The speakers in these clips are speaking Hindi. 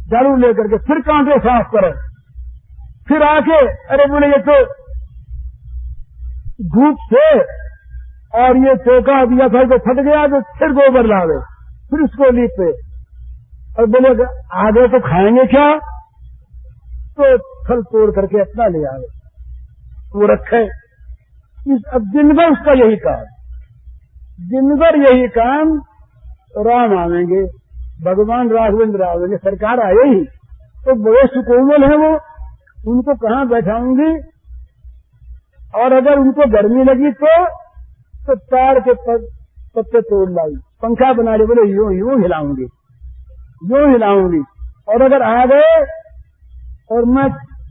झाड़ू लेकर के फिर कांटे साफ करे, फिर आके अरे बोले ये तो धूप से और ये चौका दिया था जो फट गया, तो फिर गोबर लावे, फिर उसको लीपे और बोले आगे तो खाएंगे क्या, तो फल तोड़ करके अपना ले आवे, वो रखे। अब दिन भर उसका यही काम, दिन भर यही काम। राम आवेंगे, भगवान राघवेंद्र आवेंगे, सरकार आए ही तो बड़े सुकोमल है वो, उनको कहाँ बैठाऊंगी, और अगर उनको गर्मी लगी तो तार के पत्ते तोड़ लाई, पंखा बना ले, बोले यूं यूं हिलाऊंगी, यूं हिलाऊंगी। और अगर आ गए और मैं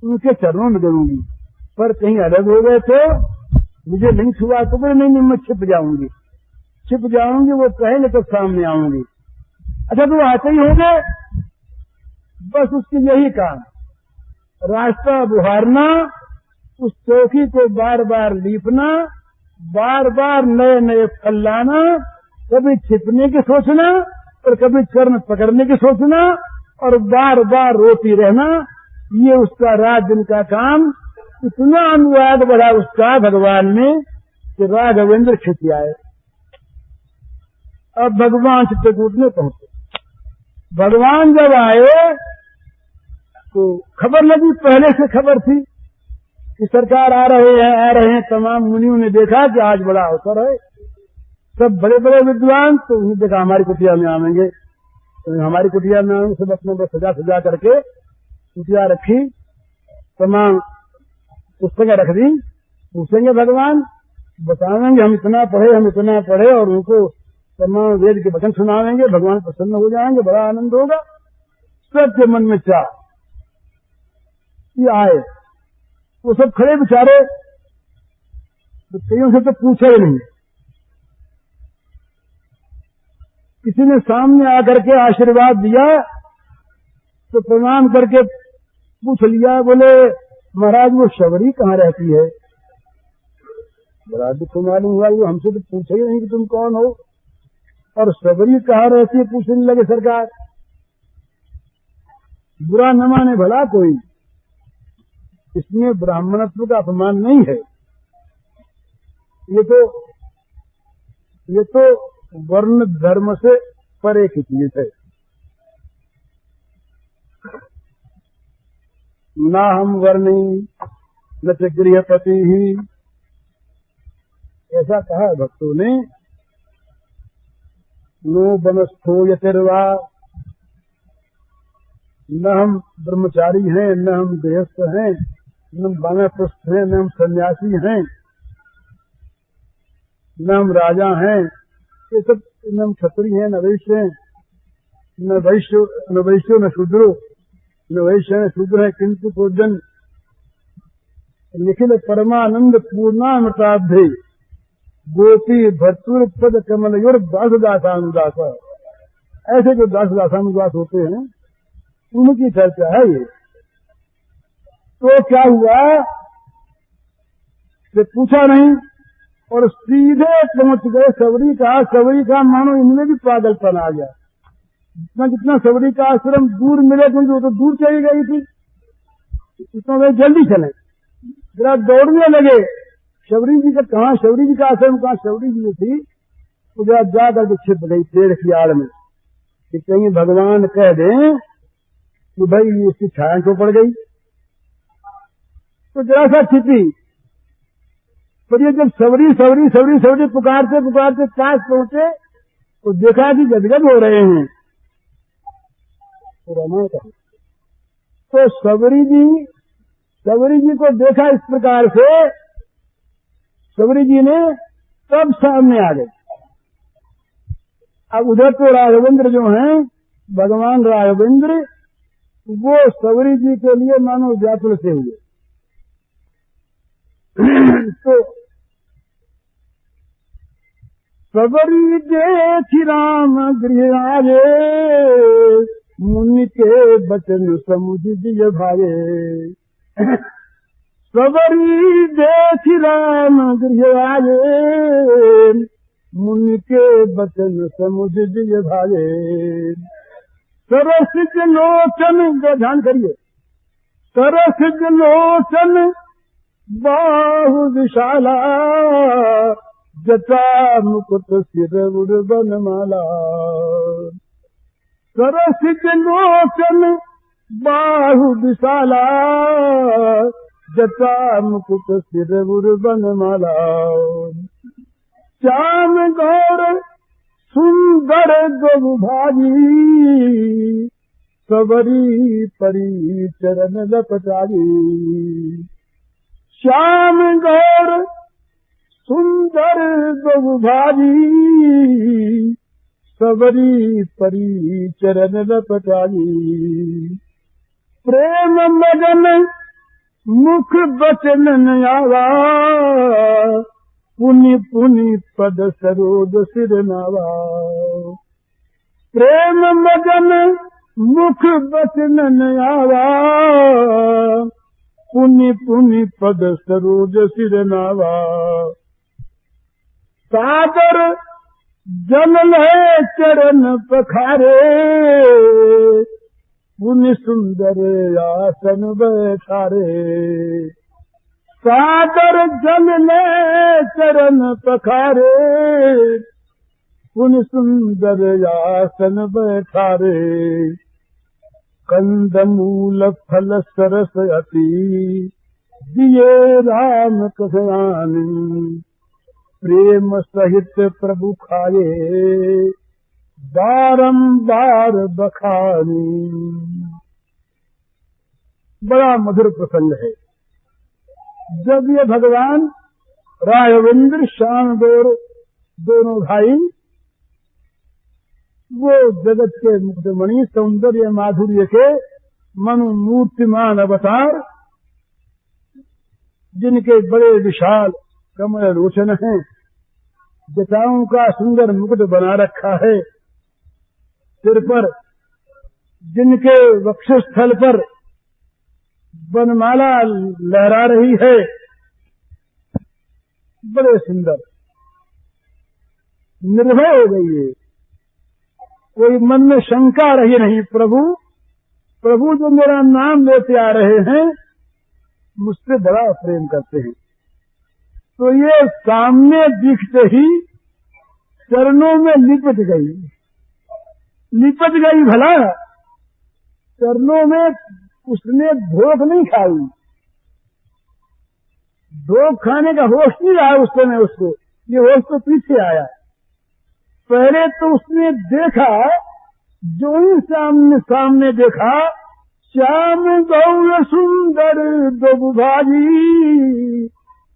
उनके चरणों में गिरूंगी, पर कहीं अलग हो गए तो मुझे नहीं छुआ तो बोले नहीं मैं छिप जाऊंगी, छिप जाऊंगी, वो कहेंगे तो सामने आऊंगी। अच्छा तो आते ही होंगे, बस उसकी यही काम, रास्ता बुहारना, उस चौकी को बार बार लीपना, बार बार नए नए फल लाना, कभी छिपने की सोचना और कभी चरण पकड़ने की सोचना, और बार बार रोती रहना, ये उसका रात दिन का काम। इतना अनुराग बढ़ा उसका भगवान में कि राघवेंद्र खिसियाए। अब भगवान चित्रकूट में पहुंचे। भगवान जब आए तो खबर लगी, पहले से खबर थी कि सरकार आ रहे हैं। तमाम मुनियों ने देखा कि आज बड़ा अवसर है, सब बड़े बड़े विद्वान, तो उन्हें देखा हमारी कुटिया में आवेंगे, तो हमारी कुटिया में आएंगे, सब अपने बस सजा करके कुटिया रखी, तमाम पुस्तकें रख दी। पूछेंगे भगवान, बताएंगे हम इतना पढ़े, और उनको तमाम वेद के वचन सुनावेंगे, भगवान प्रसन्न हो जाएंगे, बड़ा आनंद होगा। सबके मन में चाह आए, वो सब खड़े बेचारे, तो कईयों से तो पूछा ही नहीं, किसी ने सामने आकर के आशीर्वाद दिया तो प्रणाम करके पूछ लिया, बोले महाराज वो शबरी कहाँ रहती है? बड़ा दुख मालूम हुआ, वो हमसे तो पूछा ही नहीं कि तुम कौन हो, और शबरी कहाँ रहती है पूछने लगे सरकार। बुरा न माने भला कोई, इसमें ब्राह्मणत्व का अपमान नहीं है, ये तो वर्ण धर्म से परे की चीज है। ना हम वर्णी न च गृहपति ही, ऐसा कहा भक्तों ने। नो वनस्थो यतिर्वा, न हम ब्रह्मचारी हैं, न हम गृहस्थ हैं, न हम वानप्रस्थ हैं, न हम सन्यासी हैं, न हम राजा हैं, ये सब, न हम क्षत्रिय हैं, न वैश्य हैं, न वैश्यो न शूद्रो, न वैश्य न शूद्र है, किंतु पूजन निखिल परमानंद पूर्णामृताब्धे गोपी भर्तुर पद कमलयोर दासदासानुदास। ऐसे जो दासदासानुदास होते हैं उनकी चर्चा है ये। तो क्या हुआ कि पूछा नहीं और सीधे पहुंच गए सबरी का मानो इनमें भी पागलपन आ गया। जितना सबरी का आश्रम दूर मिले, क्योंकि वो तो दूर चली गई थी, इतना वे जल्दी चले, जरा दौड़ने लगे। शबरी जी का कहाँ, शबरी जी का आश्रम कहाँ, शबरी जी थी तो जरा जाकर के छिप गई पेड़ की आड़ में, कि कहीं भगवान कह दें कि भाई उसकी छाया क्यों पड़ गई, तो जरा सा छिपी। पर ये जब सबरी पुकारते पास पहुंचे तो देखा कि गदगद हो रहे हैं। तो सबरी जी को देखा इस प्रकार से, सबरी जी ने तब सामने आ गए। अब उधर तो राघवेंद्र जो हैं, भगवान राघवेंद्र, वो सबरी जी के लिए मानो व्याकुल से हुए। तो सबरी देखी राम गृह आए, मुनि के बचन समुझ दिए भागे। सबरी देखी राम गृह आए, मुनि के बचन समुझ दिए भागे। सरसिज लोचन, ध्यान करिए, सरसिज लोचन बाहु विशाला, जटा मुकुट सिर उड़ बनमाला। सरसिज लोचन बाहु विशाला, जटा मुकुट सिर उड़ बनमाला। श्याम गौर सुंदर दुभागी, सबरी परी चरण लपटागी। श्याम गौर सुंदर दुभागी, सबरी परी चरण लपटागी। प्रेम मगन मुख बचन नयावा, पुनि पुनि पद सरोज सिर नावा। प्रेम मगन मुख बचन नयावा, पुनि पुनि पद सरोज सिर नावा। सादर जन है चरण पखारे, पुनि सुंदर आसन बैठारे। सादर जन ले चरण पखारे, पुनि सुंदर आसन बैठारे। कंदमूल फल सरस अति, दिए राम कथयानी। प्रेम सहित प्रभु खाए, बारंबार बखानी। बड़ा मधुर प्रसंग है। जब ये भगवान राघवेंद्र श्याम गौर दोनों भाई वो जगत के मुक्तमणि सौंदर्य माधुर्य के मनु मूर्तिमान अवतार, जिनके बड़े विशाल कमल लोचन हैं, जटाओं का सुंदर मुकुट बना रखा है सिर पर, जिनके वक्षस्थल पर बनमाला लहरा रही है, बड़े सुंदर, निर्भय हो गई है। कोई मन में शंका रही नहीं, प्रभु प्रभु जो मेरा नाम लेते आ रहे हैं, मुझसे बड़ा प्रेम करते हैं। तो ये सामने दिखते ही चरणों में लिपट गई भला, चरणों में उसने धोख नहीं खाई, धोख खाने का होश नहीं रहा उस समय उसको, ये होश तो पीछे आया। पहले तो उसने देखा, जो ही सामने देखा, श्याम गौर सुंदर दुभागी,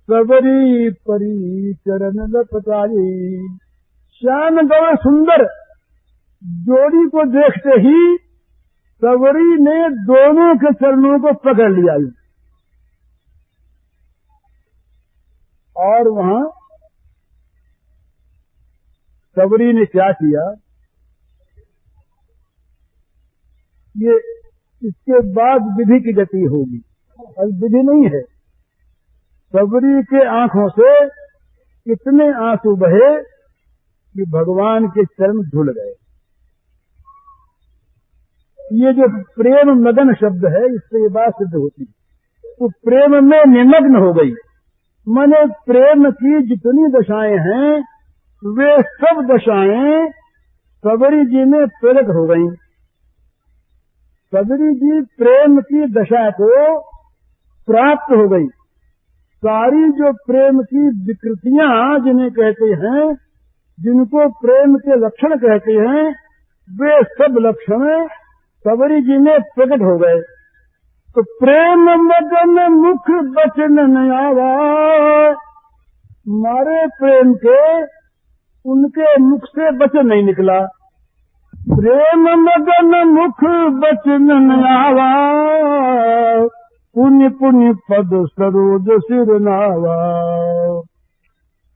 सबरी परी चरण लपटाई। श्याम गौर सुंदर जोड़ी को देखते ही सबरी ने दोनों के चरणों को पकड़ लिया। और वहां सबरी ने क्या किया, ये इसके बाद विधि की गति होगी, अब विधि नहीं है। सबरी के आंखों से इतने आंसू बहे कि भगवान के चरण धुल गए। ये जो प्रेम मगन शब्द है, इससे ये बात सिद्ध होती है। तो प्रेम में निमग्न हो गई, माने प्रेम की जितनी दशाएं हैं, वे सब दशाएं सबरी जी में प्रकट हो गई। सबरी जी प्रेम की दशा को प्राप्त हो गई। सारी जो प्रेम की विकृतियां जिन्हें कहते हैं, जिनको प्रेम के लक्षण कहते हैं, वे सब लक्षण सबरी जी में प्रकट हो गए। तो प्रेम मगन मुख बचन नयावा, मारे प्रेम के उनके मुख से वचन नहीं निकला। प्रेम मगन मुख बचन नयावा, पुण्य पुण्य पद सरोज सिर नावा।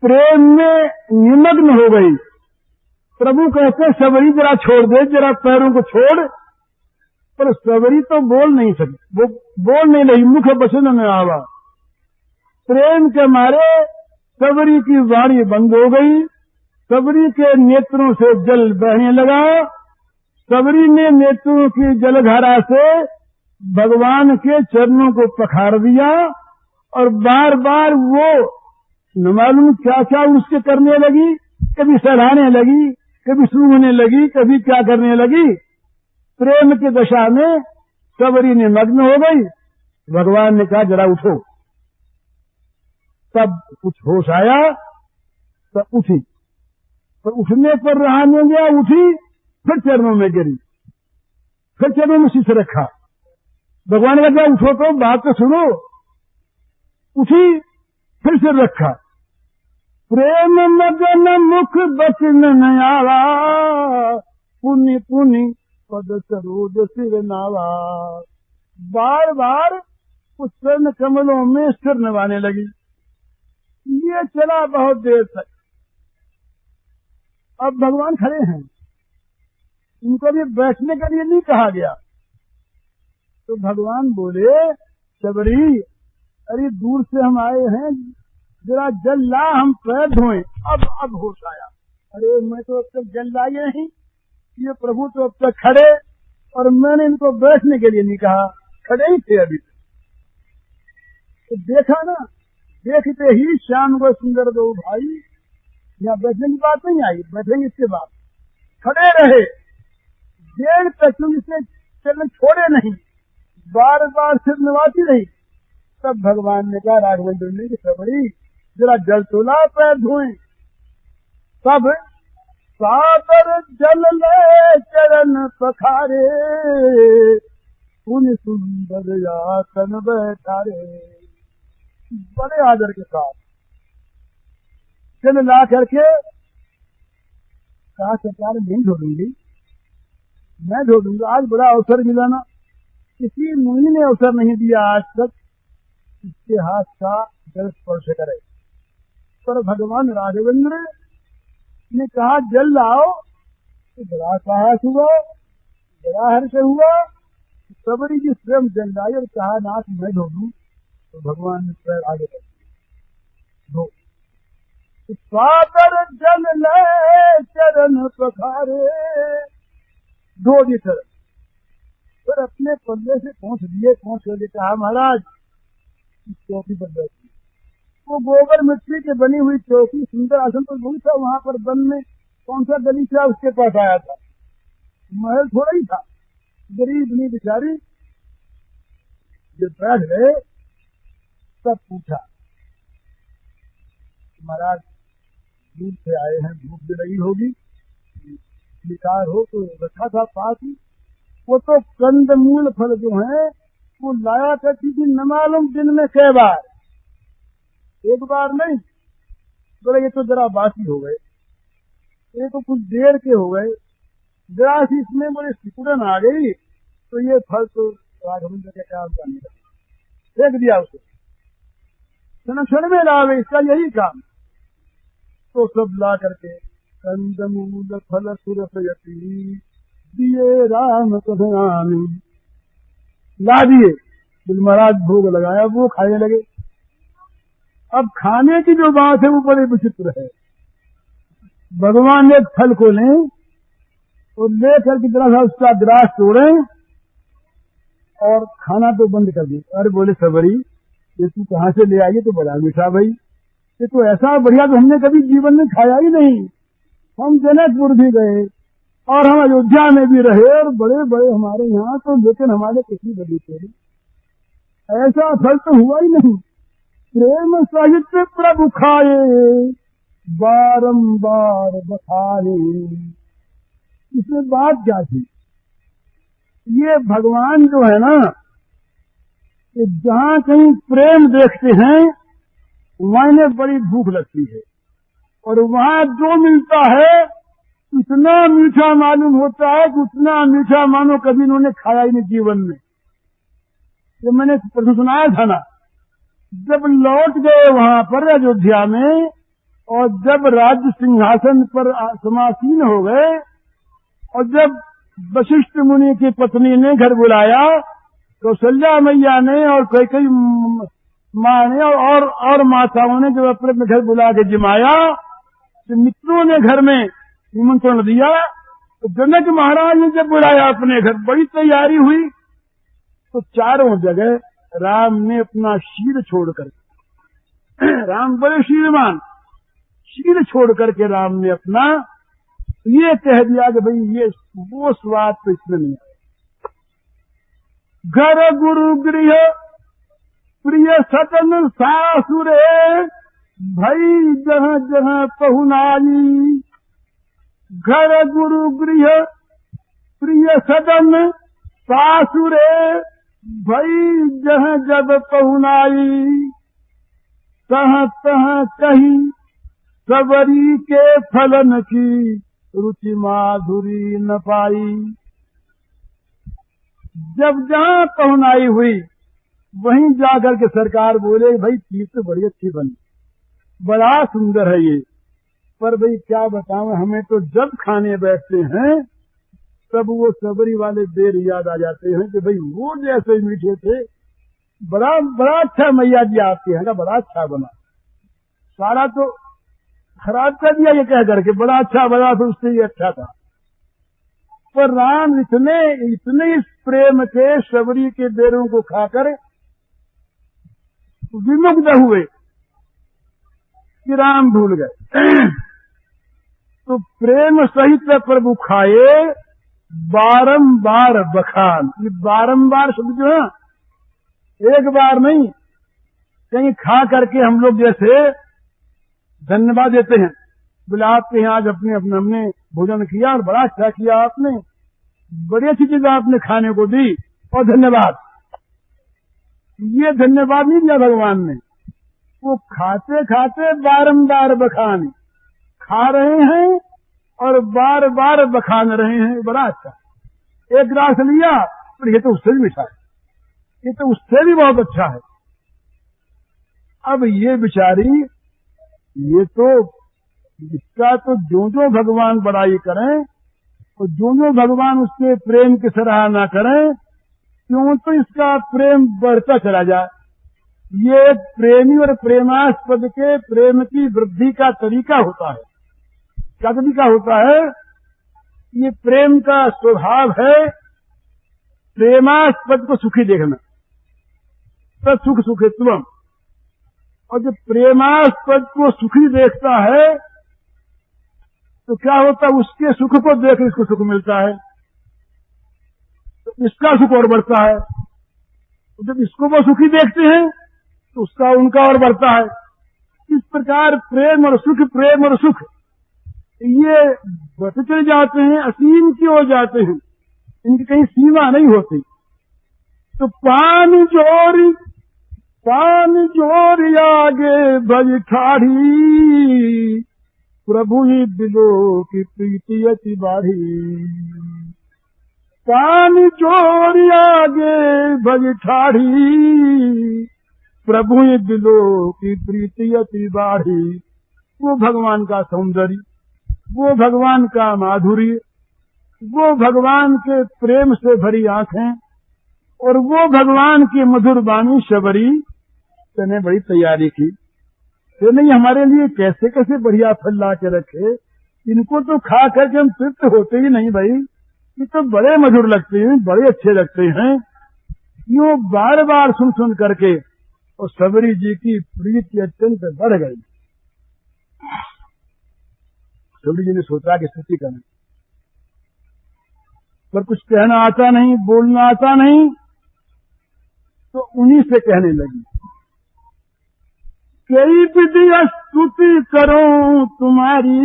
प्रेम में निमग्न हो गई। प्रभु कहते सबरी जरा छोड़ दे, जरा पैरों को छोड़, पर सबरी तो बोल नहीं सकती, वो बोल नहीं रही, मुख बचन न आवा। प्रेम के मारे सबरी की वाणी बंद हो गई, सबरी के नेत्रों से जल बहने लगा, सबरी ने नेत्रों की जलधारा से भगवान के चरणों को पखार दिया और बार बार वो न मालूम क्या क्या उसके करने लगी, कभी सराहने लगी, कभी सूंघने लगी, कभी क्या करने लगी। प्रेम की दशा में सबरी ने मग्न हो गई। भगवान ने कहा जरा उठो। तब कुछ होश आया, तब उठी, तो उठने पर रहा नहीं गया, उठी फिर चरणों में गिरी, फिर चरणों में शीश रखा। भगवान का क्या उठो तो बात तो सुनो। उठी फिर सिर रखा। प्रेम मगन मुख बचन नयावा, पुनि पुनि पद सरोज सिर नावा। बार बार उस चरण कमलों में सिर नवाने लगी। ये चला बहुत देर तक। अब भगवान खड़े हैं, उनको भी बैठने के लिए नहीं कहा गया। तो भगवान बोले सबरी, अरे दूर से हम आए हैं, जरा जल ला, हम पैर धोएं। अब होश आया, अरे मैं तो अब तक जल लाई नहीं, ये प्रभु तो अब तक खड़े, और मैंने इनको बैठने के लिए नहीं कहा, खड़े ही थे अभी। तो देखा ना, देखते ही श्याम को सुंदर दो भाई, यहाँ बैठने की बात नहीं आई, बैठेंगे इसके बाद। खड़े रहे देर तक, इसे चलन छोड़े नहीं, बार बार सिर नवाती रही। तब भगवान ने कहा राघवेंद्र ने कि सबरी जरा जल तोला, पैर धोएं। तब सादर जल ले चरण पखारे, पुन सुंदर आसन बैठारे। बड़े आदर के साथ जल ला करके कहा सरकार नहीं धो दूंगी, मैं धो दूंगा। आज बड़ा अवसर मिला ना, किसी मुनि ने अवसर नहीं दिया आज तक इसके हाथ का जल स्पर्श करे। पर भगवान राघवेंद्र ने कहा जल लाओ, तो बड़ा साहस हुआ, बड़ा हर्ष हुआ। सबरी जी स्वयं जल लाई और कहा नाथ मैं धो दूं। तो भगवान ने पैर आगे कर धो। सादर जल ले चरण पखारे, धो दी चरण। फिर अपने पल्ले से पहुंच कर कहा महाराज इस चौकी पर बैठिए। वो गोबर मिट्टी की बनी हुई चौकी, सुंदर आसन पर वही था। वहां पर वन में कौन सा गलीचा उसके पास आया था, महल थोड़ा ही था। गरीब नहीं बेचारी, जब बैठ गए तब पूछा महाराज दूर से आए हैं, भूख भी लगी होगी, विकार हो तो रखा था पास ही। वो तो कंदमूल फल जो है वो लाया करती थी, न मालूम दिन में कई बार, एक बार नहीं। बोले ये तो जरा बासी हो गए, ये तो कुछ देर के हो गए, जरा सी इसमें बोले सिकुड़न आ गई, तो ये फल तो राघवेंद्र के काम का नहीं रहा, फेंक दिया उसे। क्षण में लावे, इसका यही काम। तो सब ला करके कंदमूल फल सुरसयति दिए राम कथनामी, ला दिए। बोले महाराज भोग लगाया, वो खाने लगे। अब खाने की जो बात है वो बड़ी विचित्र है। भगवान ने एक फल को लें और लेकर की तरह उसका ग्रास तोड़े और खाना तो बंद कर दी। अरे बोले सबरी ये तू कहाँ से ले आई, तो बड़ा मीठा भाई, ये तो ऐसा बढ़िया तो हमने कभी जीवन में खाया ही नहीं। हम जनकपुर भी गए और हम अयोध्या में भी रहे और बड़े बड़े हमारे यहाँ तो, लेकिन हमारे किसी बगीचे ऐसा फल तो हुआ ही नहीं। प्रेम सहित प्रभु खाए बारंबार बखाए। इसमें बात क्या थी? ये भगवान जो है ना, कि जहाँ कहीं प्रेम देखते हैं वहाँ बड़ी भूख लगती है, और वहाँ जो मिलता है इतना मीठा मालूम होता है कि उतना मीठा मानो कभी इन्होंने खाया ही नहीं जीवन में। ये मैंने प्रश्न सुनाया था ना, जब लौट गए वहां पर अयोध्या में, और जब राज्य सिंहासन पर समासीन हो गए, और जब वशिष्ठ मुनि की पत्नी ने घर बुलाया, कौशल्या मैया ने और कई माँ ने और माताओं ने जब अपने घर बुला के जिमाया, तो मित्रों ने घर में निमंत्रण दिया, तो जनक महाराज ने जब बुलाया अपने घर, बड़ी तैयारी हुई, तो चारों जगह राम ने अपना शील छोड़कर, राम बड़े शीलवान, शील छोड़ करके राम ने अपना ये कह दिया कि भाई ये वो स्वाद तो इसमें नहीं है। घर गुरु गृह प्रिय सतन सासुरे, भई जहाँ जहाँ पहुनाई। घर गुरु गृह प्रिय सदन सासुरे, भई जहाँ जब पहुनाई। तहाँ तहाँ कही सबरी के फलन की, रुचि माधुरी न पाई। जब जहाँ पहुनाई हुई वहीं जाकर के सरकार बोले, भाई चीज तो बड़ी अच्छी बनी, बड़ा सुंदर है ये, पर भाई क्या बताऊं, हमें तो जब खाने बैठते हैं तब वो सबरी वाले देर याद आ जाते हैं कि भाई वो जैसे मीठे थे, बड़ा बड़ा अच्छा मैया जी आपके यहाँ का बड़ा अच्छा बना, सारा तो खराब कर दिया ये कह करके, बड़ा अच्छा बना तो उससे ही अच्छा था। पर राम इतने इतने इस प्रेम के सबरी के देरों को खाकर विमुग्ध हुए कि राम भूल गए। तो प्रेम सहित प्रभु खाए बारंबार बखान। ये बारंबार शब्द जो है एक बार नहीं, कहीं खा करके हम लोग जैसे धन्यवाद देते हैं, बोले आपके यहाँ आज अपने अपने हमने भोजन किया और बड़ा अच्छा किया, आपने बड़ी अच्छी चीज आपने खाने को दी और धन्यवाद। ये धन्यवाद नहीं दिया भगवान ने, वो खाते खाते बारंबार बखान, खा रहे हैं और बार बार बखान रहे हैं, बड़ा अच्छा। एक गिलास लिया पर ये तो उससे भी मीठा है, ये तो उससे भी बहुत अच्छा है। अब ये बेचारी, ये तो इसका तो जो भगवान बड़ाई करें और जो भगवान उसके प्रेम की सराहना करें, क्यों तो इसका प्रेम बढ़ता चला जाए। ये प्रेमी और प्रेमास्पद के प्रेम की वृद्धि का तरीका होता है। क्या तरीका होता है? ये प्रेम का स्वभाव है प्रेमास्पद को सुखी देखना, तो सुख सुखित्वम। और जब प्रेमास्पद को सुखी देखता है तो क्या होता है, उसके सुख को देख इसको सुख मिलता है, तो इसका सुख और बढ़ता है। तो जब इसको वो सुखी देखते हैं तो उसका उनका और बढ़ता है। इस प्रकार प्रेम और सुख ये बढ़ते चले जाते हैं, असीम की ओर जाते हैं, इनकी कहीं सीमा नहीं होती। तो पानी जोरी आगे भज ठाढ़ी, प्रभु ही दिलो की प्रीति अति बाढ़ी। पानी जोरी आगे भज ठाढ़ी, प्रभु ही दिलो की प्रीति अति बाढ़ी। वो भगवान का सौंदर्य, वो भगवान का माधुर्य, वो भगवान के प्रेम से भरी आंखें और वो भगवान की मधुर वाणी शबरी ने बड़ी तैयारी की। तो नहीं हमारे लिए कैसे कैसे बढ़िया फल ला के रखे, इनको तो खा करके हम तृप्त होते ही नहीं भाई, ये तो बड़े मधुर लगते हैं, बड़े अच्छे लगते हैं। यूं बार बार सुन करके और सबरी जी की प्रीति अत्यंत बढ़ गई। सबरी जी ने सोचा कि स्तुति करना, पर कुछ कहना आता नहीं, बोलना आता नहीं, तो उन्हीं से कहने लगी, कई विधि स्तुति करो तुम्हारी,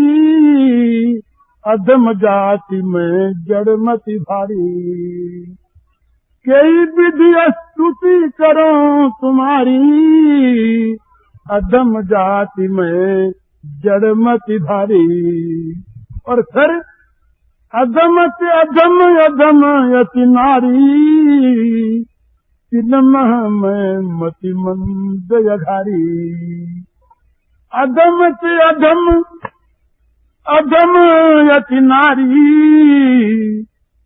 अधम जाति में जड़मति भारी। कई विधि स्तुति करो तुम्हारी, अधम जाति में जड़मति भारी। और फिर अधम से अधम अधम यति नारी, तिनमह में मति मंद यघारी। अधम से अधम अधम यति नारी,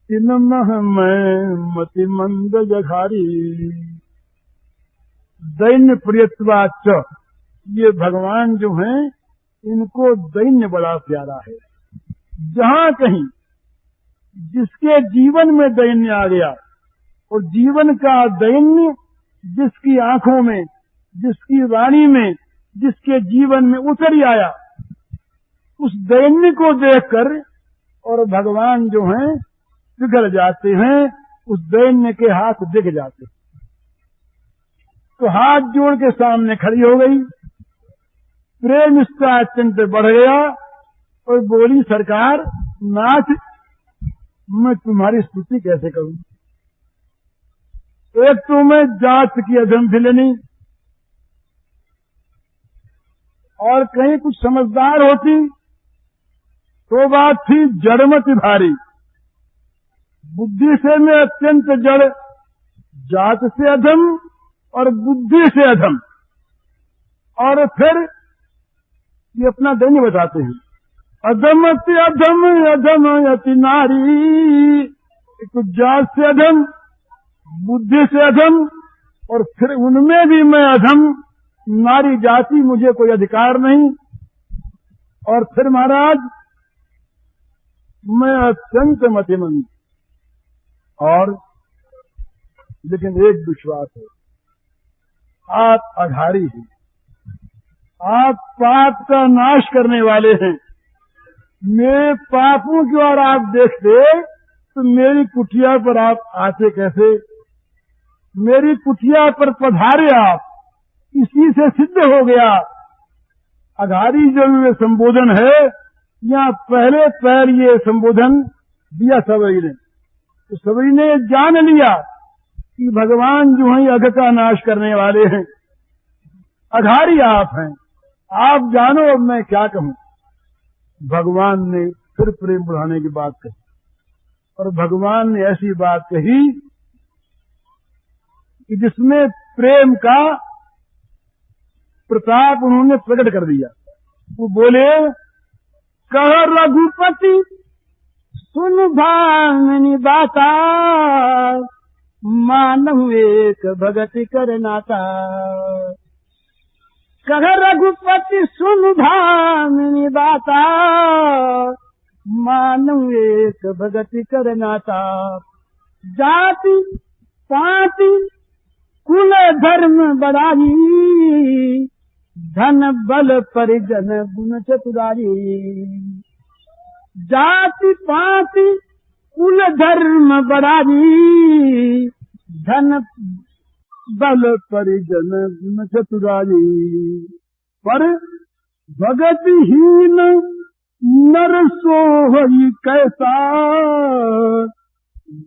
तिनमह में मति मंद यघारी। दैन्य प्रियत्वाच, ये भगवान जो हैं इनको दैन्य बड़ा प्यारा है। जहां कहीं जिसके जीवन में दैन्य आ गया, और जीवन का दैन्य जिसकी आंखों में, जिसकी वाणी में, जिसके जीवन में उतर ही आया, उस दैन्य को देखकर और भगवान जो हैं पिघल जाते हैं, उस दैन्य के हाथ दिख जाते। तो हाथ जोड़ के सामने खड़ी हो गई, प्रेम इसका अत्यंत बढ़ गया और बोली, सरकार नाथ, मैं तुम्हारी स्तुति कैसे करूं? एक तो मैं जात की अधम भिलनी, और कहीं कुछ समझदार होती तो बात थी जड़मति भारी। बुद्धि से मैं अत्यंत जड़, जात से अधम और बुद्धि से अधम। और फिर ये अपना दैन्य बताते हैं, अधमति अधम अधम यति नारी, तो जात से अधम, बुद्धि से अधम, और फिर उनमें भी मैं अधम, नारी जाति, मुझे कोई अधिकार नहीं। और फिर महाराज मैं अत्यंत मतिमंद, और लेकिन एक विश्वास है, आप अघारी हैं, आप पाप का नाश करने वाले हैं। मेरे पापों की ओर आप देखते तो मेरी कुटिया पर आप आते कैसे? मेरी कुटिया पर पधारे आप, इसी से सिद्ध हो गया। अघारी जो ये संबोधन है, यहाँ पहले पैर ये संबोधन दिया सबरी ने, तो सबरी ने जान लिया कि भगवान जो है अघ का नाश करने वाले हैं, अघारी आप हैं, आप जानो अब मैं क्या कहूं। भगवान ने फिर प्रेम बढ़ाने की बात कही, और भगवान ने ऐसी बात कही कि जिसमें प्रेम का प्रताप उन्होंने प्रकट कर दिया। वो बोले, कह रघुपति सुन भामिनी बाता, मानव एक भगति कर नाता। कह रघुपति सुन भामिनी बाता, मानव एक भगति कर नाता। जाति पाति कुल धर्म बड़ाई, धन बल परिजन गुण चतुराई। जाति पाति कुल धर्म बड़ाई, धन बल परिजन गुण चतुराई। पर भगतिहीन नर सोहई कैसा,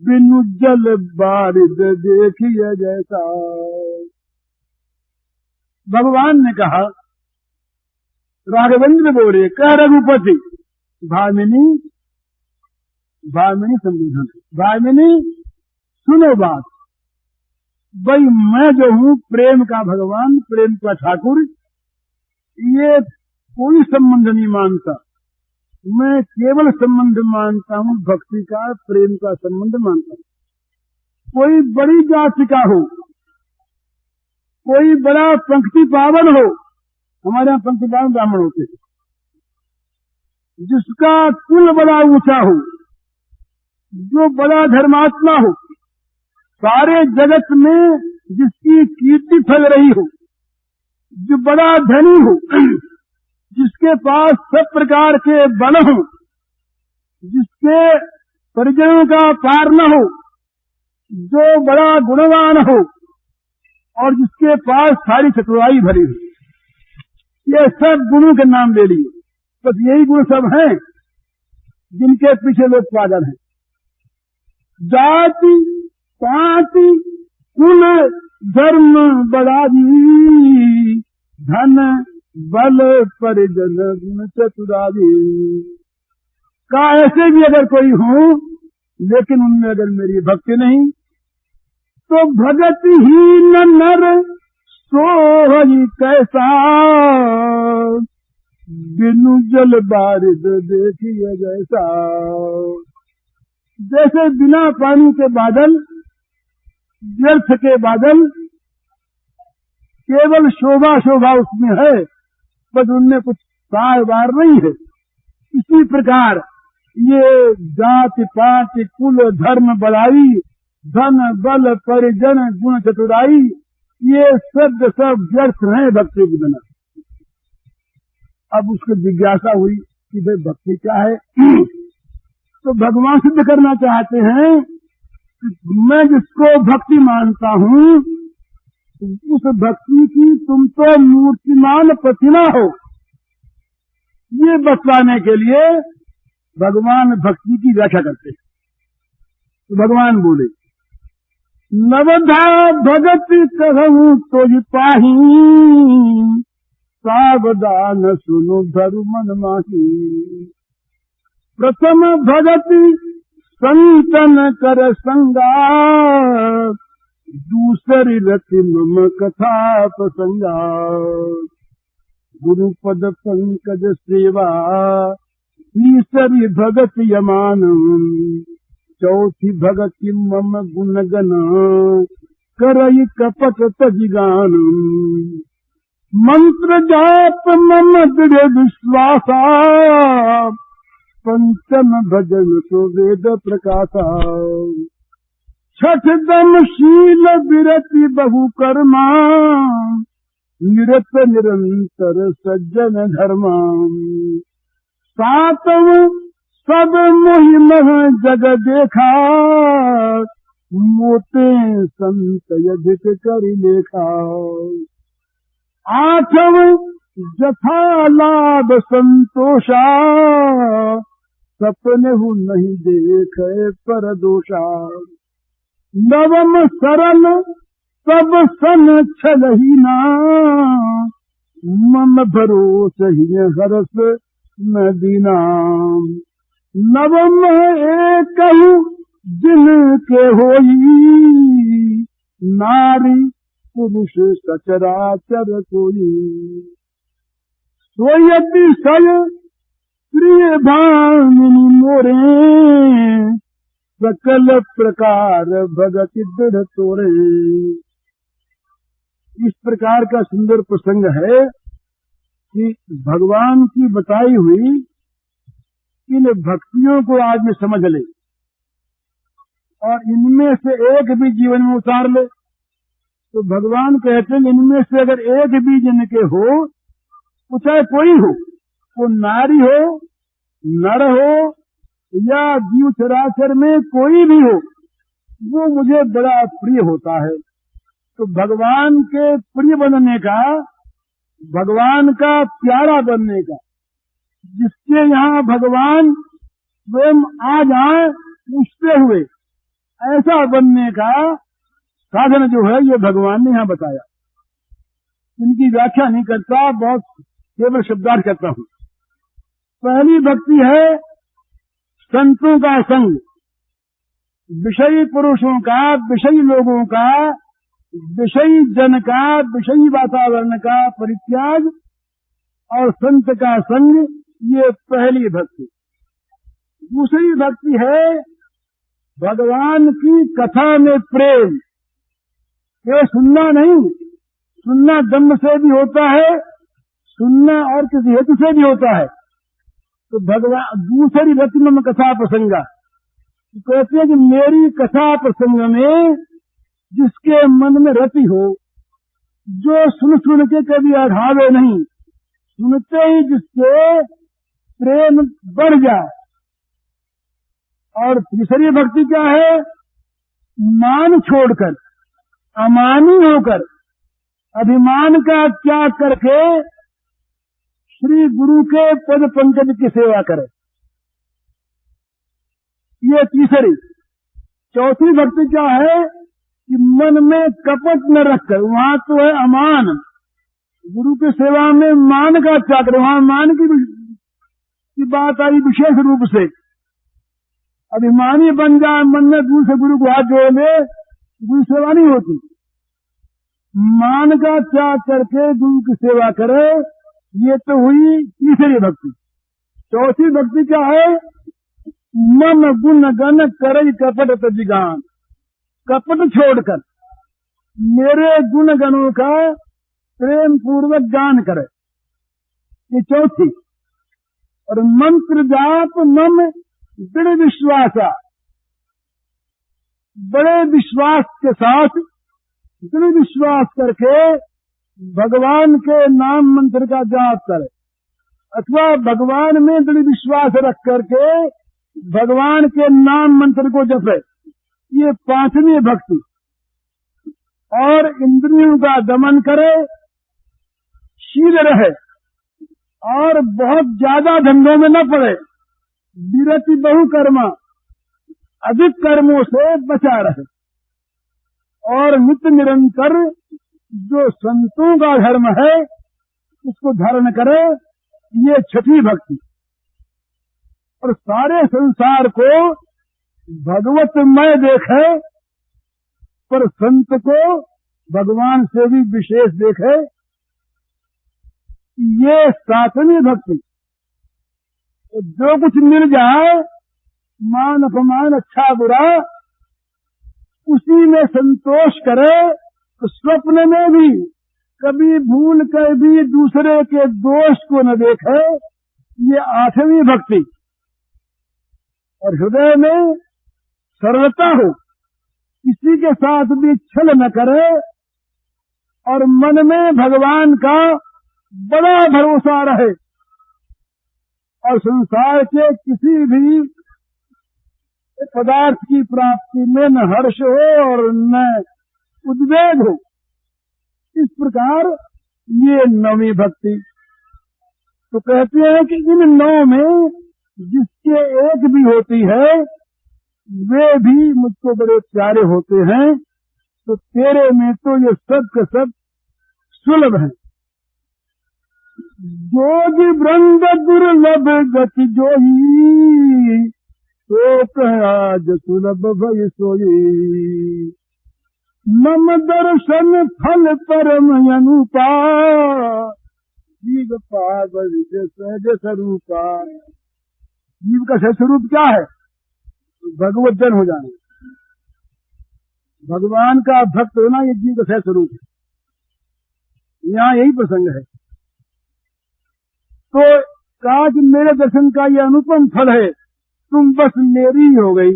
बिनु जल बारिद देखिए जैसा। भगवान ने कहा, राघवेंद्र बोले, कह रघुपति, भामिनी, भामिनी संबोधन, भामिनी सुनो बात। भाई मैं जो हूँ प्रेम का भगवान, प्रेम का ठाकुर, ये कोई संबंध नहीं मानता। मैं केवल संबंध मानता हूँ भक्ति का, प्रेम का संबंध मानता हूँ। कोई बड़ी जाति का हो, कोई बड़ा पंक्ति पावन हो, हमारे यहाँ पंक्ति पावन ब्राह्मण होते हैं, जिसका कुल बड़ा ऊंचा हो, जो बड़ा धर्मात्मा हो, सारे जगत में जिसकी कीर्ति फैल रही हो, जो बड़ा धनी हो, जिसके पास सब प्रकार के बल हो, जिसके परिजनों का पार न हो, जो बड़ा गुणवान हो, और जिसके पास सारी चतुराई भरी हो, ये सब गुणों के नाम ले लिए। बस यही गुण सब हैं जिनके पीछे लोग पागल हैं। जाति पाति कुल धर्म बड़ाई, धन बल परिजन गुण चतुराई। का ऐसे भी अगर कोई हो, लेकिन उनमें अगर मेरी भक्ति नहीं, तो भगतिहीन नर सोहई कैसा, बिनु जल बारिद देखिए जैसा। जैसे बिना पानी के बादल, व्यर्थ के बादल, केवल शोभा शोभा उसमें है, बस उनमें कुछ सार वार नहीं है। इसी प्रकार ये जाति पाति कुल धर्म बड़ाई, धन बल परिजन गुण चतुराई, ये सब व्यर्थ हैं भक्ति के बिना। अब उसको जिज्ञासा हुई कि भाई भक्ति क्या है। तो भगवान सिद्ध करना चाहते हैं कि मैं जिसको भक्ति मानता हूँ उस भक्ति की तुम तो मूर्तिमान प्रतिमा हो। ये बतलाने के लिए भगवान भक्ति की व्याख्या करते हैं। तो भगवान बोले, नवधा भगति कहूँ तुझ पाही, सावधान सुनो धरु मन माही। प्रथम भगति संतन कर संगा, दूसरी रति मम कथा प्रसंगा। गुरुपद पंकज सेवा, तीसरी भगति यमान। चौथी भगति मम गुणगन, करई कपट तजिगान। मंत्र जाप मम दृढ़ विश्वासा, पंचम भजन तो वेद प्रकाशा। छठ दम शील विरति बहु कर्मा, निरत निरंतर सज्जन धर्मा। सातव सब मोहि मह जग देखा, मोते संत यधिक करि लेखा। आठव जथा लाभ संतोषा, सपने हूँ नहीं देखे पर दोषा। नवम सरल सब सन छलहीना, मम भरोस ही हरस न दीना। नवम एक जिनके होई, नारी पुरुष सचराचर कोई। सोयति सय प्रिय भामिनी मोरे, सकल प्रकार भगति दृढ़ तोरे। इस प्रकार का सुंदर प्रसंग है कि भगवान की बताई हुई इन भक्तियों को आदमी समझ ले और इनमें से एक भी जीवन में उतार ले। तो भगवान कहते हैं इनमें से अगर एक भी जिनके हो, तो चाहे कोई हो, वो नारी हो, नर हो या जीव चराचर में कोई भी हो, वो मुझे बड़ा प्रिय होता है। तो भगवान के प्रिय बनने का, भगवान का प्यारा बनने का, जिसके यहाँ भगवान स्वयं आ जाए पूछते हुए, ऐसा बनने का साधन जो है ये भगवान ने यहाँ बताया। इनकी व्याख्या नहीं करता, बहुत केवल शब्दार्थ करता हूँ। पहली भक्ति है संतों का संग, विषयी पुरुषों का, विषयी लोगों का, विषयी जन का, विषयी वातावरण का परित्याग और संत का संग, ये पहली भक्ति। दूसरी भक्ति है भगवान की कथा में प्रेम। ये सुनना नहीं, सुनना दम्भ से भी होता है, सुनना और किसी हेतु से भी होता है। तो भगवान दूसरी रति में कथा प्रसंगा कहते हैं कि मेरी कथा प्रसंग में जिसके मन में रति हो, जो सुन सुन के कभी अढ़ावे नहीं, सुनते ही जिसके प्रेम बढ़ जाए। और तीसरी भक्ति क्या है? मान छोड़कर, अमानी होकर, अभिमान का त्याग करके श्री गुरु के पद पंकज की सेवा करे। ये तीसरी। चौथी भक्ति क्या है कि मन में कपट न रखकर, वहां तो है अमान, गुरु की सेवा में मान का त्याग करे। वहां मान की बात आई विशेष रूप से। अभिमानी बन जाए, मन में दूर से गुरु को हाथ जोड़ ले, गुरु सेवा नहीं होती। मान का त्याग करके गुरु की सेवा करे, ये तो हुई तीसरी भक्ति। चौथी भक्ति क्या है? मम गुण गण करई कपट तजिगान, कपट छोड़कर मेरे गुण गणों का प्रेम पूर्वक गान करे, ये चौथी। और मंत्र जाप मम दृढ़ विश्वासा, बड़े विश्वास के साथ दृढ़ विश्वास करके भगवान के नाम मंत्र का जाप करे, अथवा भगवान में दृढ़ विश्वास रख करके भगवान के नाम मंत्र को जपे। ये पांचवी भक्ति। और इंद्रियों का दमन करे, शील रहे और बहुत ज्यादा धंधों में न पड़े, विरति बहु कर्मा, अधिक कर्मों से बचा रहे और नित्य निरंतर जो संतों का धर्म है उसको धारण करे। ये छठी भक्ति। और सारे संसार को भगवतमय देखे, पर संत को भगवान से भी विशेष देखे। ये सातवीं भक्ति। तो जो कुछ मिल जाए, मान अपमान अच्छा बुरा, उसी में संतोष करे। तो स्वप्न में भी कभी भूल कर भी दूसरे के दोष को न देखे। ये आठवीं भक्ति। और हृदय में सरलता हो, किसी के साथ भी छल न करे और मन में भगवान का बड़ा भरोसा रहे और संसार के किसी भी पदार्थ की प्राप्ति में न हर्ष हो और न उद्वेग हो। इस प्रकार ये नौवीं भक्ति। तो कहते हैं कि इन नौ में जिसके एक भी होती है वे भी मुझको बड़े प्यारे होते हैं। तो तेरे में तो ये सब के सब सुलभ है। जोगी वृंद दुर्लभ गति जोई, तो आज सुलभ भय सोई। मम दर्शन फल परम अनुपा, जीव पागल सहज स्वरूपा। जीव का सहज स्वरूप क्या है? भगवत जन हो जाना, भगवान का भक्त होना, ये जीव का सहज स्वरूप है। यहाँ यही प्रसंग है। तो कहा कि मेरे दर्शन का ये अनुपम फल है, तुम बस मेरी ही हो गई।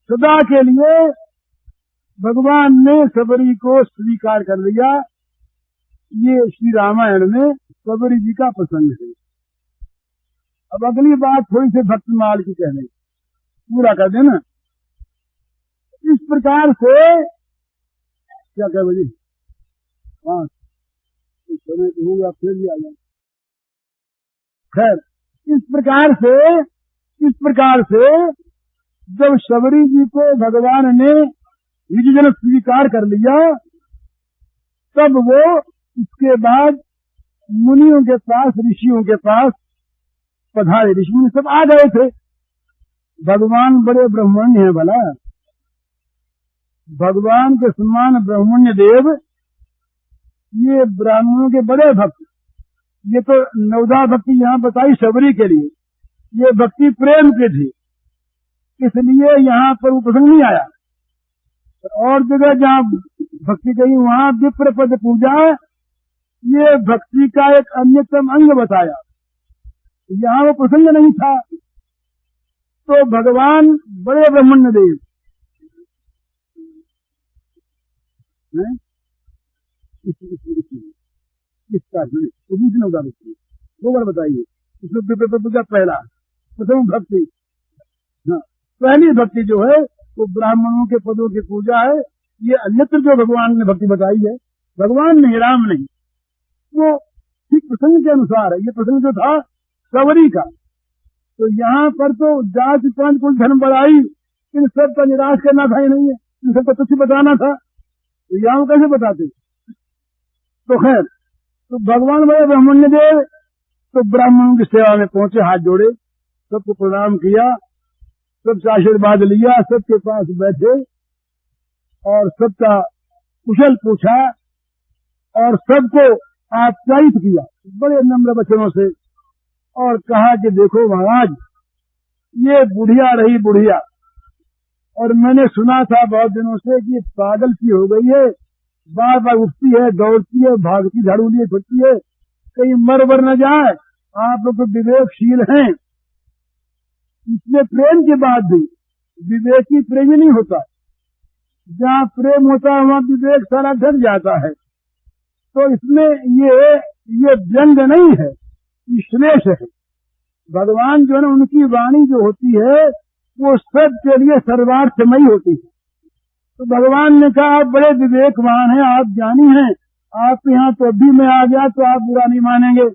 सदा के लिए भगवान ने सबरी को स्वीकार कर लिया। ये श्री रामायण में सबरी जी का प्रसंग है। अब अगली बात थोड़ी सी भक्तिमाल की कहने, पूरा कर देना। इस प्रकार से क्या कह बजी, हाँ समय तो होगा, फिर भी आ जाए। खैर, इस प्रकार से जब सबरी जी को भगवान ने निजजन स्वीकार कर लिया, तब वो इसके बाद मुनियों के पास, ऋषियों के पास पधारे। ऋषि मुनि सब आ गए थे। भगवान बड़े ब्रह्मण्य है भला, भगवान के समान ब्रह्मण्य देव, ये ब्राह्मणों के बड़े भक्त। ये तो नवदा भक्ति यहाँ बताई सबरी के लिए, ये भक्ति प्रेम की थी, इसलिए यहाँ पर वो प्रसंग नहीं आया। और जगह जहाँ भक्ति कही वहाँ विप्र पद पूजा, ये भक्ति का एक अन्यतम अंग बताया। यहाँ वो प्रसंग नहीं था। तो भगवान बड़े ब्रह्मण्य देव इसका दो बार बताइए। इसमें विप्र पद पूजा पहला, प्रथम भक्ति। हाँ, पहली भक्ति जो है वो ब्राह्मणों के पदों की पूजा है। ये अन्यत्र जो भगवान ने भक्ति बताई है, भगवान नहीं, राम नहीं, वो ठीक प्रसंग के अनुसार है। ये प्रसंग जो था सबरी का, तो यहाँ पर तो जाति पांच कुल धर्म बढ़ाई, इन सब का निराश करना था ही नहीं है, इन सबका तुच्छ बताना था। तो यहाँ कैसे बताते? तो खैर, तो भगवान बड़े ब्राह्मण्य देव तो ब्राह्मणों की सेवा में पहुंचे, हाथ जोड़े, सबको प्रणाम किया, सबसे आशीर्वाद लिया, सबके पास बैठे और सबका कुशल पूछा और सबको आप्यायित किया बड़े नम्र वचनों से। और कहा कि देखो महाराज, ये बुढ़िया रही बुढ़िया, और मैंने सुना था बहुत दिनों से कि पागल सी हो गई है, बार बार उठती है, दौड़ती है, भागती, झाड़ू लिए फिरती है, कहीं मर बर न जाए। आप लोग तो विवेकशील हैं, इसलिए प्रेम के बाद भी विवेकी प्रेमी नहीं होता। जहाँ प्रेम होता है वहाँ विवेक सारा ढक जाता है। तो इसमें ये व्यंग नहीं है, श्लेष है। भगवान जो है उनकी वाणी जो होती है वो सबके लिए सर्वार्थमयी होती है। तो भगवान ने कहा आप बड़े विवेकवान हैं, आप ज्ञानी हैं, आप यहाँ तो अभी मैं आ गया तो आप बुरा नहीं मानेंगे,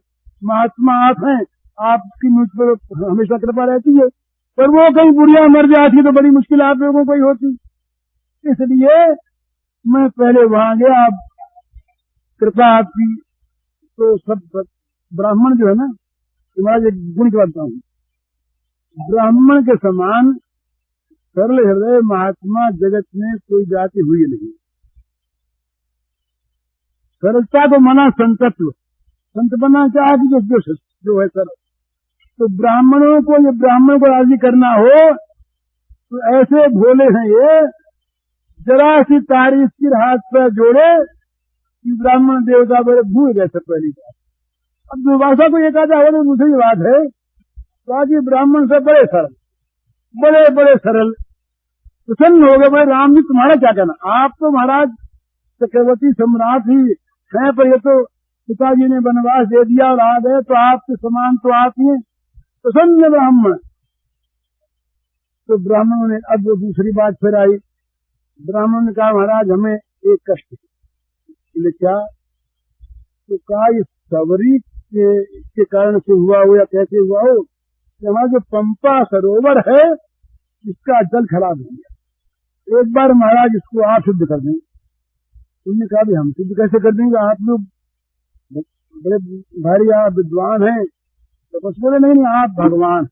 महात्मा आप हैं, आपकी मुझ पर हमेशा कृपा रहती है। पर वो कहीं बुढ़िया मर जाती तो बड़ी मुश्किल आप लोगों को ही होती, इसलिए मैं पहले वहां गया, आप कृपा आपकी। तो सब ब्राह्मण जो है ना, तुम्हारा एक गुण बताता हूँ, ब्राह्मण के समान सरल हृदय महात्मा जगत में कोई जाति हुई नहीं। सरलता को मना संतत्व, संत बना क्या है कि जो है सरल। तो ब्राह्मणों को, ये ब्राह्मण को राजी करना हो तो ऐसे भोले हैं ये, जरा सी तारीफ की हाथ पर जोड़े कि ब्राह्मण देवता बड़े भूल गए सब पहली बात। अब दुर्वासा को ये कहा है, दूसरी बात है कि ब्राह्मण से बड़े सरल, बड़े बड़े सरल, प्रसन्न हो गए। भाई राम जी तुम्हारा क्या कहना, आप तो महाराज चक्रवर्ती सम्राट ही हैं, पर ये तो पिताजी ने वनवास दे दिया और आ गए, तो आपके समान तो आप ही प्रसन्न ब्राह्मण। तो ब्राह्मणों ने, अब वो दूसरी बात फिर आई, ब्राह्मण ने कहा महाराज हमें एक कष्ट, बोले क्या? तो कहा इस सवरी के कारण से हुआ हो या कैसे हुआ हो, हमारा जो पंपा सरोवर है इसका जल खराब हो गया, एक बार महाराज इसको आप शुद्ध कर दें। उन्होंने कहा भी हम शुद्ध कैसे कर देंगे, आप लोग बड़े भारी आप विद्वान हैं। तो बस बोले नहीं आप भगवान,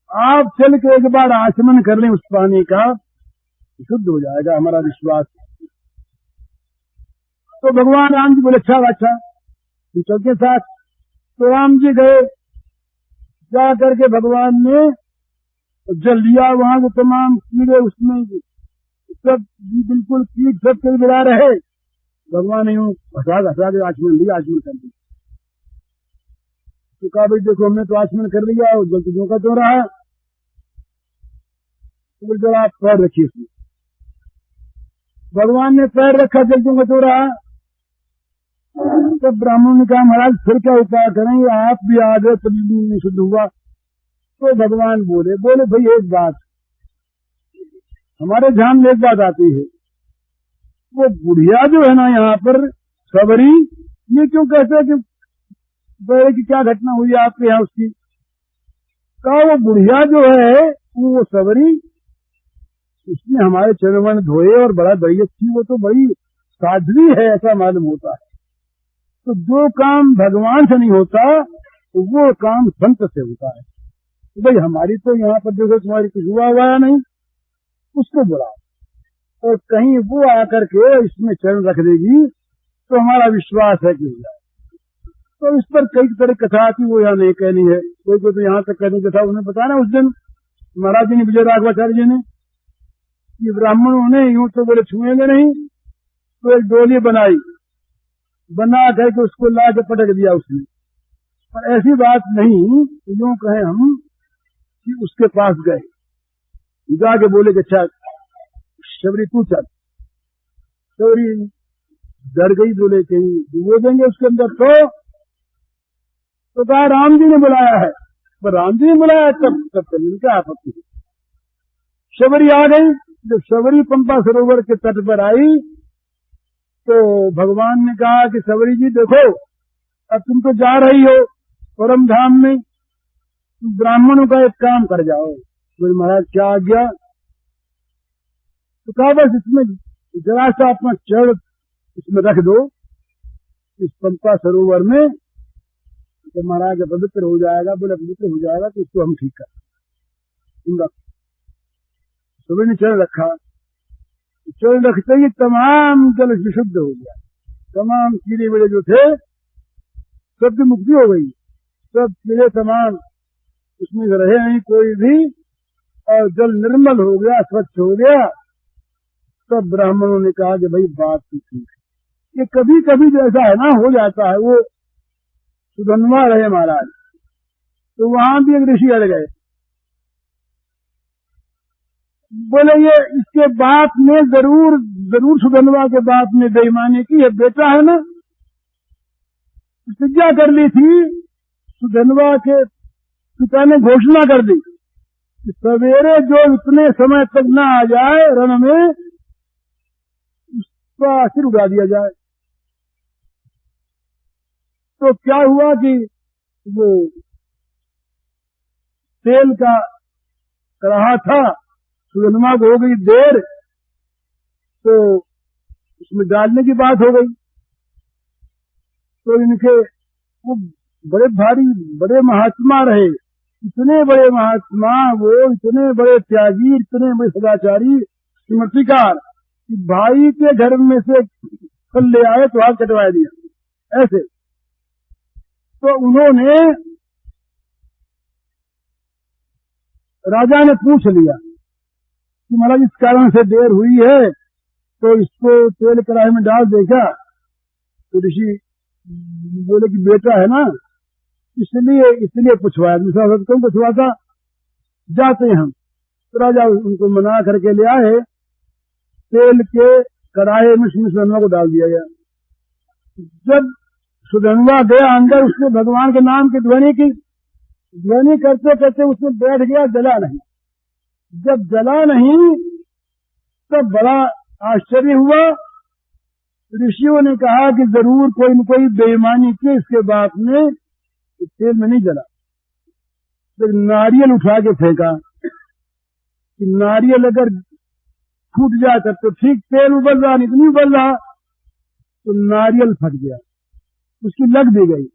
आप चल के एक बार आचमन कर लें उस पानी का, शुद्ध हो जाएगा, हमारा विश्वास। तो भगवान राम जी बोले अच्छा चल के साथ। तो राम जी गए, जा करके भगवान ने जल लिया, वहां के तमाम कीड़े उसमें सब बिल्कुल कीट सब कहीं मिला रहे। भगवान ने यूं घसा के आचमन लिया, आचमन कर दिया। तो कहा भाई देखो हमने तो आचमन कर लिया और जल तो क्यों रहा है, तो जब आप पैर रखिए इसमें। भगवान ने पैर रखा, जल क्यों तो रहा। तब ब्राह्मण ने कहा महाराज फिर क्या उपाय करेंगे, आप भी आ गए तभी भी नहीं शुद्ध हुआ। तो भगवान बोले भाई एक बात हमारे ध्यान में एक बात आती है, वो बुढ़िया जो है ना यहाँ पर सबरी, ये क्यों कहते हैं कि पहले की क्या घटना हुई आपके यहाँ उसकी? कहा वो बुढ़िया जो है वो सबरी, उसने हमारे चरण धोए और बड़ा बड़ी अच्छी, वो तो बड़ी साध्वी है ऐसा मालूम होता है। तो जो काम भगवान से नहीं होता तो वो काम संत से होता है। तो भाई हमारी तो यहाँ पर देखो तुम्हारी कुछ हुआ नहीं, उसको बुलाओ और कहीं वो आकर के इसमें चरण रख देगी तो हमारा विश्वास है कि हो जाए। तो इस पर कई तरह कथा आती, वो यहाँ नहीं कहनी है, कोई तो यहाँ तक कहनी कथा उन्हें बताना। उस दिन महाराज जी ने, विजय राघवाचार्य जी ने, ये ब्राह्मणों ने यूं तो बोले छुएंगे नहीं, तो एक डोली बनाई, बना करके उसको ला के पटक दिया उसने। पर ऐसी बात नहीं, यूं कहें हम कि उसके पास गए, जाके बोले कि अच्छा शबरी तू चल। शबरी डर गई, बोले कहीं डूबो देंगे उसके अंदर। तो कहा राम जी ने बुलाया है, पर राम जी ने बुलाया तब चलने क्या आपत्ति। शबरी आ गई। जब शबरी पंपा सरोवर के तट पर आई तो भगवान ने कहा कि शबरी जी देखो अब तुम तो जा रही हो परम धाम में, ब्राह्मणों का एक काम कर जाओ। बोले महाराज क्या आ गया? तो कहा बस इसमें जरा सा अपना चढ़ इसमें रख दो इस पंपा सरोवर में, तो महाराज पवित्र हो जाएगा। बोले पवित्र हो जाएगा तो इसको हम ठीक कर। शबरी ने चढ़ रखा, चढ़ रखते ही तमाम जल विशुद्ध हो गया, तमाम कीड़े वीड़े जो थे सबकी मुक्ति हो गई, सब कीड़े तमाम उसमें रहे नहीं कोई भी, और जल निर्मल हो गया, स्वच्छ हो गया। तब ब्राह्मणों ने कहा कि भाई बात तो ठीक है, ये कभी कभी जो ऐसा है ना हो जाता है। वो सुधनवा रहे महाराज, तो वहां भी एक ऋषि अड़ गए, बोले ये इसके बाप ने जरूर सुधनवा के बाप ने बेईमानी की है, बेटा है ना। प्रतिज्ञा कर ली थी, सुधनवा के पिता ने घोषणा कर दी कि सवेरे जो इतने समय तक न आ जाए रण में, उसका सिर उड़ा दिया जाए। तो क्या हुआ कि वो तेल का कढ़ा था, सुधनवा को हो गई देर, तो उसमें डालने की बात हो गई। तो इनके वो बड़े भारी बड़े महात्मा रहे, इतने बड़े महात्मा, वो इतने बड़े त्यागी, इतने बड़े सदाचारी, स्मृतिकार, कि भाई के घर में से फल ले आए तो हाथ कटवा दिया ऐसे। तो उन्होंने राजा ने पूछ लिया कि महाराज इस कारण से देर हुई है, तो इसको तेल कढ़ाई में डाल देखा। तो ऋषि बोले कि बेटा है ना, इसलिए पूछवाया, दूसरा वक्त क्यों पूछवाता, जाते हैं हम। तो राजा उनको मना करके ले आए, तेल के कढ़ाई में सुधनवा को डाल दिया गया। जब सुधनवा गया अंदर, उसने भगवान के नाम की ध्वनि की, ध्वनि करते करते उसमें बैठ गया, जला नहीं। जब जला नहीं तब बड़ा आश्चर्य हुआ। ऋषियों ने कहा कि जरूर कोई न कोई बेईमानी की इसके बाप ने, तेल में नहीं जला। तो नारियल उठा के फेंका कि नारियल अगर फूट जाता तो ठीक, तेल उबल रहा, नहीं उबल रहा, तो नारियल फट गया, उसकी लग भी गई।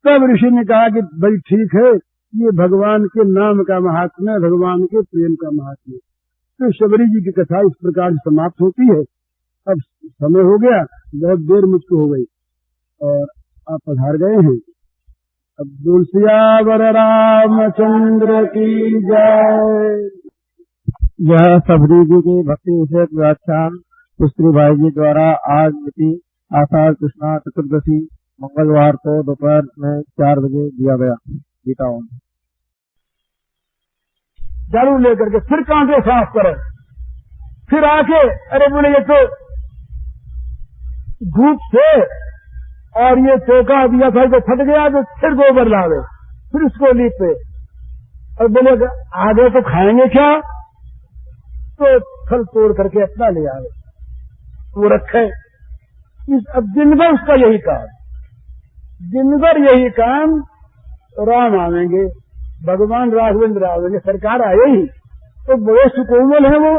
तब ऋषि ने कहा कि भाई ठीक है, ये भगवान के नाम का महात्म्य, भगवान के प्रेम का महात्म्य। तो शबरी जी की कथा इस प्रकार से समाप्त होती है। अब समय हो गया, बहुत देर मुझको हो गई और आप पधार गए हैं। अब बोल सियावर रामचंद्र की जय। यह सबरी जी के भक्ति विषयक व्याख्यान सुश्री भाई जी द्वारा आज मिति आषाढ़ कृष्णा चतुर्दशी मंगलवार को दोपहर में 4 बजे दिया गया। गीता ओम। झाड़ू लेकर के फिर कांटे साफ करें, फिर आके अरे बोले ये तो धूप से और ये चौका दिया था जो फट गया, तो फिर गोबर लावे, फिर उसको लीपे। और बोले आगे तो खाएंगे क्या, तो फल तोड़ करके अपना ले आवे, वो रखे। अब दिन भर उसका यही काम, दिन भर यही काम। राम आवेंगे, भगवान राघवेंद्र आवेंगे, सरकार आएगी, तो बड़े सुकोमल है वो,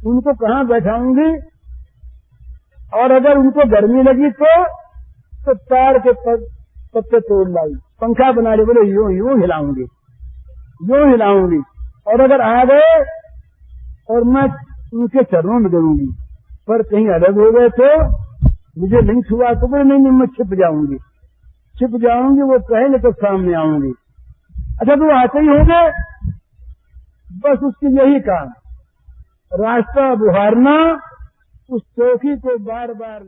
उनको कहाँ बैठाऊंगी। और अगर उनको गर्मी लगी तो तार के पत्ते तोड़ लाई, पंखा बना ले, बोले यूं हिलाऊंगी, यूं हिलाऊंगी। और अगर आ गए और मैं उनके चरणों में गिरूंगी, पर कहीं अलग हो गए तो मुझे नहीं छुआ तो बोले नहीं मैं छिप जाऊंगी, वो कहेंगे तो सामने आऊंगी। अच्छा तो आते ही होंगे, बस उसकी यही काम, रास्ता बुहारना, उस चौकी को बार बार